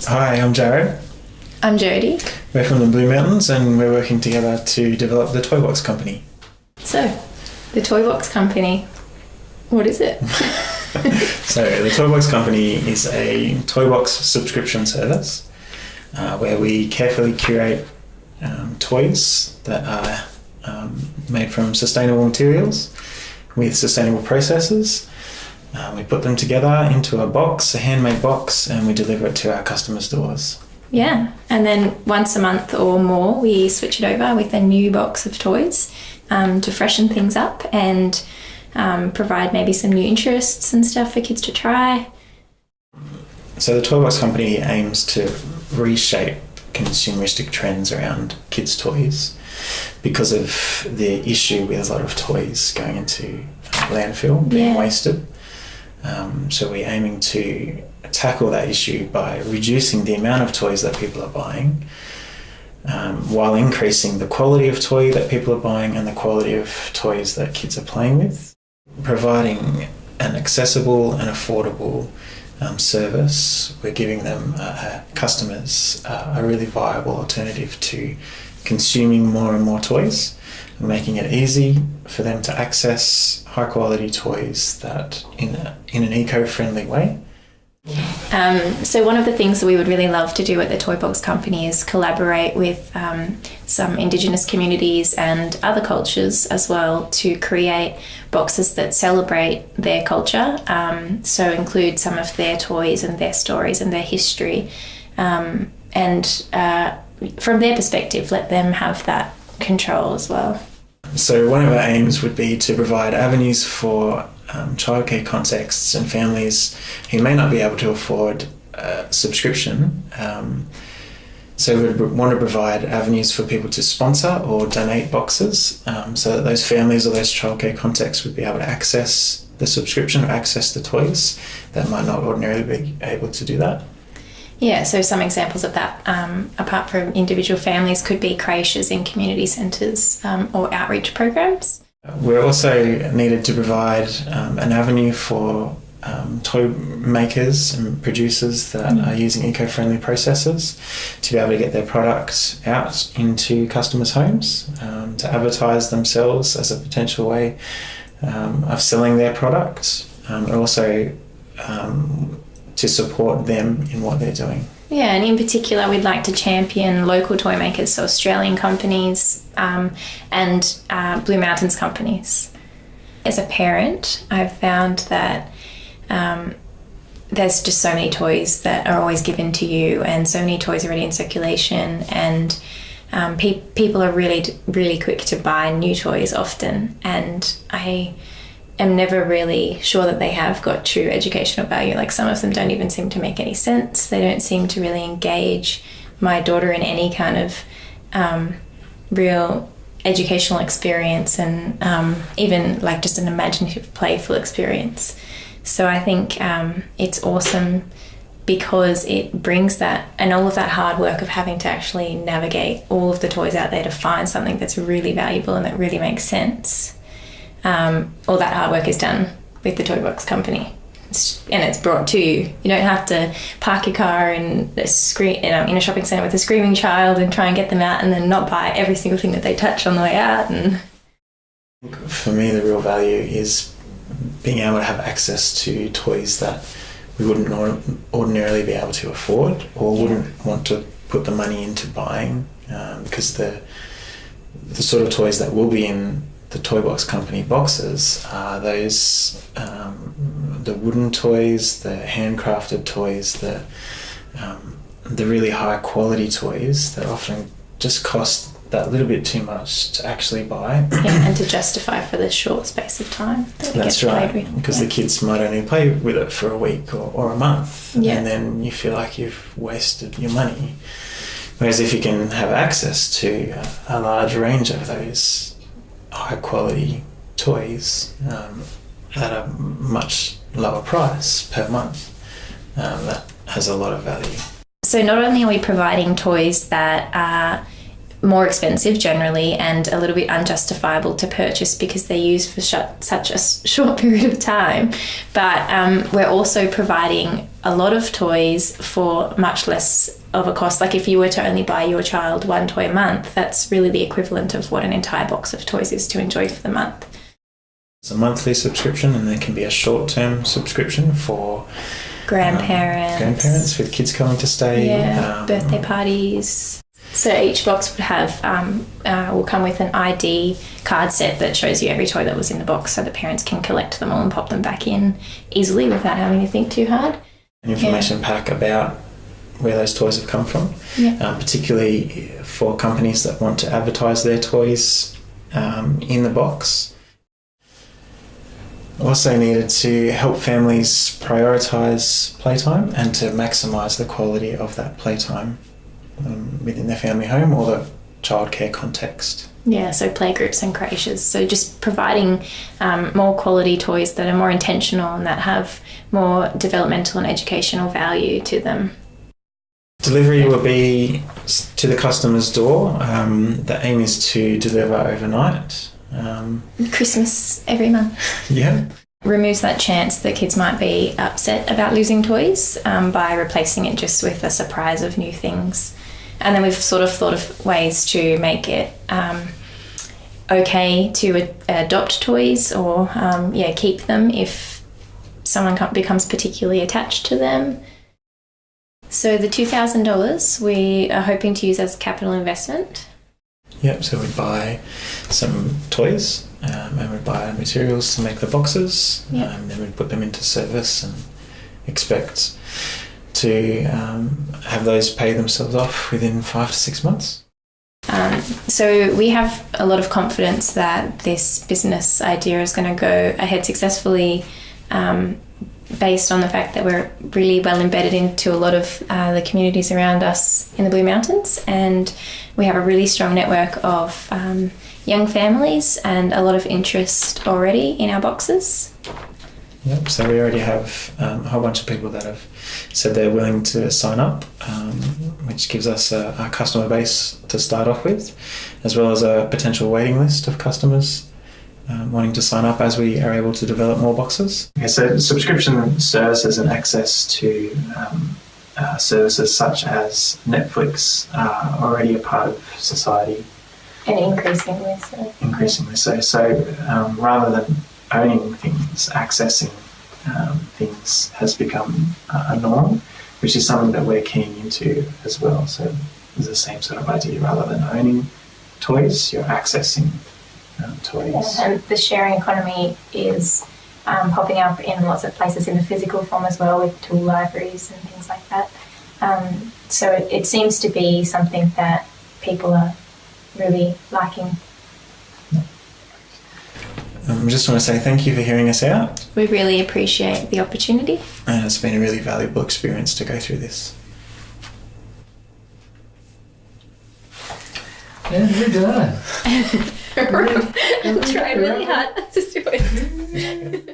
Hi, I'm Jared. I'm Jodie. We're from the Blue Mountains and we're working together to develop the Toybox Company. So, the Toybox Company, what is it? So, the Toybox Company is a Toybox subscription service where we carefully curate toys that are made from sustainable materials with sustainable processes. We put them together into a box, a handmade box, and we deliver it to our customers' doors. Yeah, and then once a month or more we switch it over with a new box of toys to freshen things up and provide maybe some new interests and stuff for kids to try. So the Toybox Company aims to reshape consumeristic trends around kids' toys because of the issue with a lot of toys going into landfill, being wasted. So we're aiming to tackle that issue by reducing the amount of toys that people are buying while increasing the quality of toy that people are buying and the quality of toys that kids are playing with. Providing an accessible and affordable service, we're giving them customers a really viable alternative to consuming more and more toys, making it easy for them to access high quality toys that in an eco-friendly way. So one of the things that we would really love to do at the Toybox Company is collaborate with some Indigenous communities and other cultures as well to create boxes that celebrate their culture, so include some of their toys and their stories and their history, and from their perspective let them have that control as well. So one of our aims would be to provide avenues for childcare contexts and families who may not be able to afford a subscription. So we would want to provide avenues for people to sponsor or donate boxes so that those families or those childcare contexts would be able to access the subscription or access the toys that might not ordinarily be able to do that. Yeah, so some examples of that, apart from individual families, could be creches in community centres or outreach programs. We're also needed to provide an avenue for toy makers and producers that are using eco-friendly processes to be able to get their products out into customers' homes, to advertise themselves as a potential way of selling their product, and also to support them in what they're doing. Yeah, and in particular we'd like to champion local toy makers, so Australian companies and Blue Mountains companies. As a parent, I've found that there's just so many toys that are always given to you and so many toys already in circulation, and people are really quick to buy new toys often, and I am never really sure that they have got true educational value. Like some of them don't even seem to make any sense. They don't seem to really engage my daughter in any kind of real educational experience, and even like just an imaginative, playful experience. So I think it's awesome because it brings that, and all of that hard work of having to actually navigate all of the toys out there to find something that's really valuable and that really makes sense. All that hard work is done with the Toybox Company, and it's brought to you. You don't have to park your car in a shopping centre with a screaming child and try and get them out and then not buy every single thing that they touch on the way out. And for me, the real value is being able to have access to toys that we wouldn't ordinarily be able to afford or wouldn't want to put the money into buying, because the sort of toys that will be in the Toybox Company boxes are those the wooden toys, the handcrafted toys, the really high quality toys that often just cost that little bit too much to actually buy. Yeah, and to justify for the short space of time that it That's gets right, played with. because the kids might only play with it for a week or a month, Yeah. and then you feel like you've wasted your money. Whereas if you can have access to a large range of those high quality toys at a much lower price per month, that has a lot of value. So not only are we providing toys that are more expensive generally and a little bit unjustifiable to purchase because they're used for such a short period of time. But we're also providing a lot of toys for much less of a cost. Like if you were to only buy your child one toy a month, that's really the equivalent of what an entire box of toys is to enjoy for the month. It's a monthly subscription, and there can be a short-term subscription for grandparents with kids coming to stay. Birthday parties. So each box would have will come with an ID card set that shows you every toy that was in the box, so the parents can collect them all and pop them back in easily without having to think too hard. An information pack about where those toys have come from, particularly for companies that want to advertise their toys in the box. Also needed to help families prioritise playtime and to maximise the quality of that playtime within their family home or the childcare context. Yeah, so playgroups and creches. So just providing more quality toys that are more intentional and that have more developmental and educational value to them. Delivery will be to the customer's door. The aim is to deliver overnight. Christmas every month. Yeah. Removes that chance that kids might be upset about losing toys by replacing it just with a surprise of new things. And then we've sort of thought of ways to make it okay to adopt toys or keep them if someone becomes particularly attached to them. So the $2,000 we are hoping to use as capital investment. Yep, so we'd buy some toys and we'd buy materials to make the boxes. Then we'd put them into service and expect to have those pay themselves off within 5 to 6 months. So we have a lot of confidence that this business idea is going to go ahead successfully based on the fact that we're really well embedded into a lot of the communities around us in the Blue Mountains, and we have a really strong network of young families and a lot of interest already in our boxes. Yep, so we already have a whole bunch of people that have said they're willing to sign up, which gives us a customer base to start off with, as well as a potential waiting list of customers wanting to sign up as we are able to develop more boxes. Okay, so subscription services and access to services such as Netflix are already a part of society. And increasingly so. Increasingly so. So rather than owning things, accessing things has become a norm, which is something that we're keen into as well. So it's the same sort of idea. Rather than owning toys, you're accessing toys. And the sharing economy is popping up in lots of places in the physical form as well, with tool libraries and things like that. So it seems to be something that people are really liking. I just want to say thank you for hearing us out. We really appreciate the opportunity. And it's been a really valuable experience to go through this. And we're done. I'm trying really hard to do it.